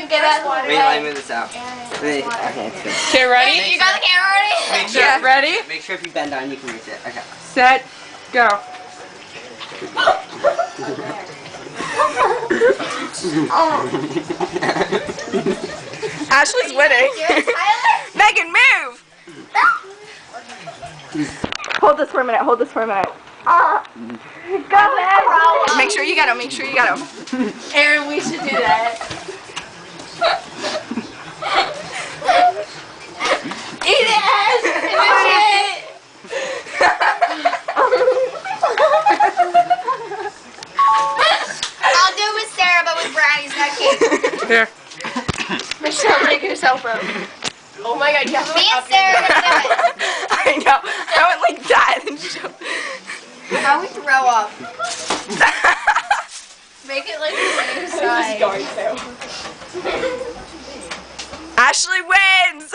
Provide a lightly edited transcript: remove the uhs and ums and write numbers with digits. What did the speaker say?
get out of the way. Wait, let me move this out. Wait, okay, it's good. Okay, ready? You got the camera ready? Make sure, Yeah, ready? make sure if you bend down, you can reach it. Okay. Set, go. Ashley's winning. Megan, move! Hold this for a minute, hold this for a minute. Go ahead. Make sure you get him, make sure you get him. Aaron, we should do that. Eat it, Ash! Finish it! I'll do it with Sarah, but with brownies, not cake. Here. Michelle, take yourself out. Oh my god, you have to Me and Sarah would do it. I know. I went like that and show. How we throw up. Make it like the same side. Ashley wins!